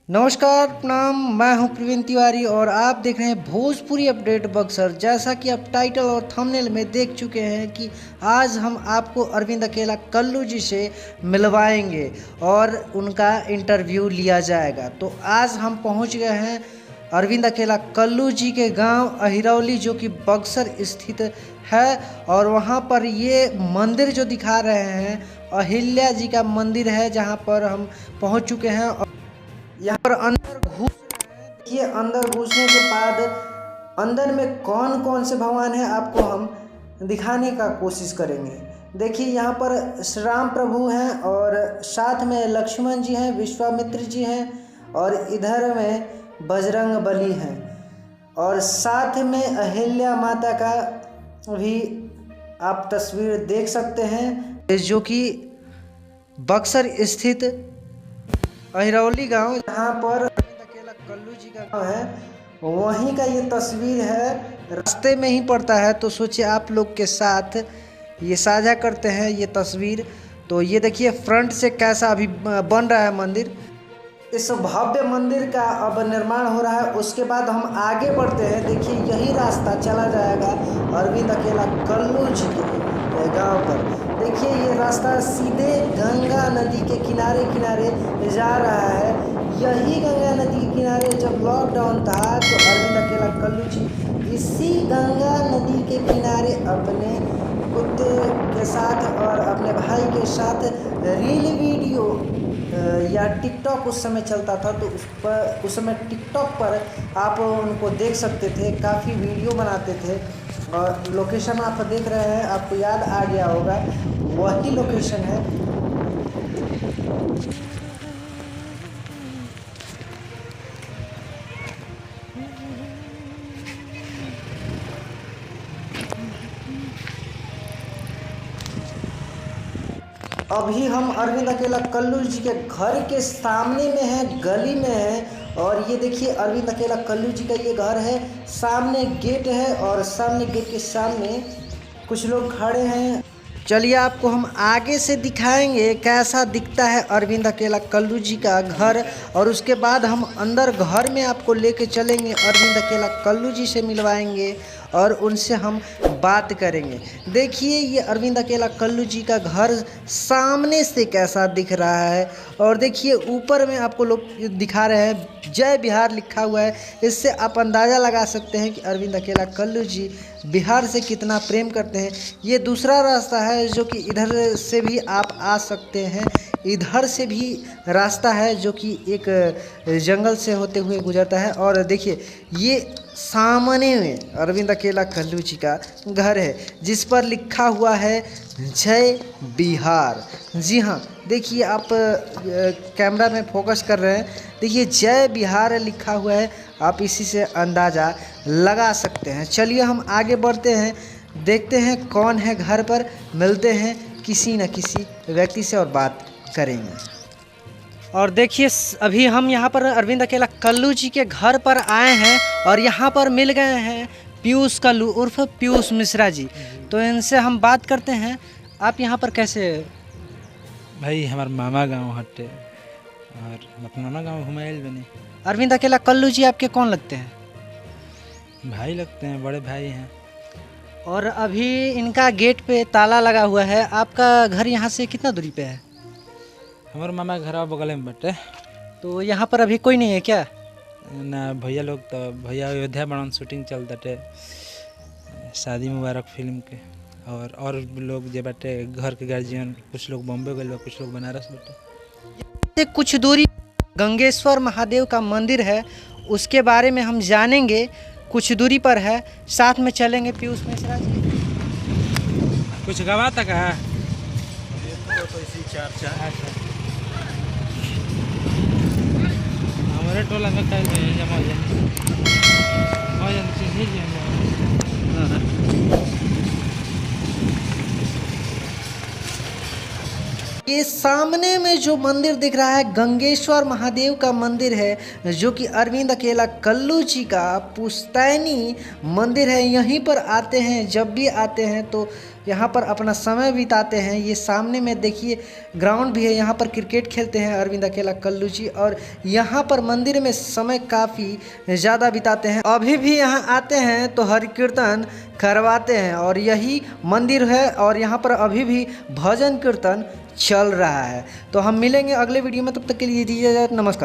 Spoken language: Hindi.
नमस्कार प्रणाम। मैं हूं प्रवीण तिवारी और आप देख रहे हैं भोजपुरी अपडेट बक्सर। जैसा कि आप टाइटल और थंबनेल में देख चुके हैं कि आज हम आपको अरविंद अकेला कल्लू जी से मिलवाएंगे और उनका इंटरव्यू लिया जाएगा। तो आज हम पहुंच गए हैं अरविंद अकेला कल्लू जी के गांव अहिरौली, जो कि बक्सर स्थित है। और वहां पर ये मंदिर जो दिखा रहे हैं अहिल्या जी का मंदिर है, जहां पर हम पहुंच चुके हैं। यहाँ पर अंदर घुस रहे हैं। देखिए, अंदर घुसने के बाद अंदर में कौन कौन से भगवान हैं आपको हम दिखाने का कोशिश करेंगे। देखिए, यहाँ पर श्री राम प्रभु हैं और साथ में लक्ष्मण जी हैं, विश्वामित्र जी हैं और इधर में बजरंग बली हैं और साथ में अहिल्या माता का भी आप तस्वीर देख सकते हैं, जो कि बक्सर स्थित अहिरौली गांव, जहां पर अरविंद अकेला कल्लू जी का गांव है, वहीं का ये तस्वीर है। रास्ते में ही पड़ता है, तो सोचिए आप लोग के साथ ये साझा करते हैं ये तस्वीर। तो ये देखिए फ्रंट से कैसा अभी बन रहा है मंदिर। इस भव्य मंदिर का अब निर्माण हो रहा है। उसके बाद हम आगे बढ़ते हैं। देखिए, यही रास्ता चला जाएगा अरविंद अकेला कल्लू जी के गांव पर। देखिए, ये रास्ता सीधे गंगा नदी के किनारे किनारे जा रहा है। यही गंगा नदी के किनारे जब लॉकडाउन था तो अरविंद अकेला कल्लू जी इसी गंगा नदी के किनारे अपने कुत्ते के साथ और अपने भाई के साथ रील वीडियो या टिकटॉक उस समय चलता था, तो उस समय टिकटॉक पर आप उनको देख सकते थे। काफ़ी वीडियो बनाते थे और लोकेशन आप देख रहे हैं, आपको याद आ गया होगा, वही लोकेशन है। अभी हम अरविंद अकेला कल्लू जी के घर के सामने में है, गली में है। और ये देखिए अरविंद अकेला कल्लू जी का ये घर है। सामने गेट है और सामने गेट के सामने कुछ लोग खड़े हैं। चलिए आपको हम आगे से दिखाएंगे कैसा दिखता है अरविंद अकेला कल्लू जी का घर, और उसके बाद हम अंदर घर में आपको लेके चलेंगे, अरविंद अकेला कल्लू जी से मिलवाएंगे और उनसे हम बात करेंगे। देखिए, ये अरविंद अकेला कल्लू जी का घर सामने से कैसा दिख रहा है। और देखिए ऊपर में आपको लोग दिखा रहे हैं जय बिहार लिखा हुआ है। इससे आप अंदाज़ा लगा सकते हैं कि अरविंद अकेला कल्लू जी बिहार से कितना प्रेम करते हैं। ये दूसरा रास्ता है जो कि इधर से भी आप आ सकते हैं। इधर से भी रास्ता है जो कि एक जंगल से होते हुए गुजरता है। और देखिए, ये सामने में अरविंद अकेला कल्लू जी का घर है, जिस पर लिखा हुआ है जय बिहार। जी हाँ, देखिए आप कैमरा में फोकस कर रहे हैं, देखिए जय बिहार लिखा हुआ है। आप इसी से अंदाज़ा लगा सकते हैं। चलिए हम आगे बढ़ते हैं, देखते हैं कौन है घर पर, मिलते हैं किसी न किसी व्यक्ति से और बात करेंगे। और देखिए अभी हम यहाँ पर अरविंद अकेला कल्लू जी के घर पर आए हैं और यहाँ पर मिल गए हैं पीयूष कल्लू उर्फ पीयूष मिश्रा जी। तो इनसे हम बात करते हैं। आप यहाँ पर कैसे? भाई हमारे मामा गांव हटे और अपना मामा गांव घुमाइल बने। अरविंद अकेला कल्लू जी आपके कौन लगते हैं? भाई लगते हैं, बड़े भाई हैं। और अभी इनका गेट पे ताला लगा हुआ है। आपका घर यहाँ से कितना दूरी पे है? हमारे मामा घर बगल में बटे। तो यहाँ पर अभी कोई नहीं है क्या? ना भैया लोग, तो भैया अयोध्या बनन शूटिंग चल दटे शादी मुबारक फिल्म के। और लोग जे बटे घर के गार्जियन, कुछ लोग बॉम्बे गए, कुछ लोग बनारस बटे। कुछ दूरी गंगेश्वर महादेव का मंदिर है, उसके बारे में हम जानेंगे। कुछ दूरी पर है, साथ में चलेंगे पीयूष मिश्रा जी। कुछ गवा तक है हमारे टोला में कल जमा हो ये सामने में जो मंदिर दिख रहा है गंगेश्वर महादेव का मंदिर है, जो कि अरविंद अकेला कल्लू जी का पुश्तैनी मंदिर है। यहीं पर आते हैं, जब भी आते हैं तो यहाँ पर अपना समय बिताते हैं। ये सामने में देखिए ग्राउंड भी है, यहाँ पर क्रिकेट खेलते हैं अरविंद अकेला कल्लू जी, और यहाँ पर मंदिर में समय काफ़ी ज़्यादा बिताते हैं। अभी भी यहाँ आते हैं तो हरि कीर्तन करवाते हैं, और यही मंदिर है और यहाँ पर अभी भी भजन कीर्तन चल रहा है। तो हम मिलेंगे अगले वीडियो में, तब तक के लिए दीजिए नमस्कार।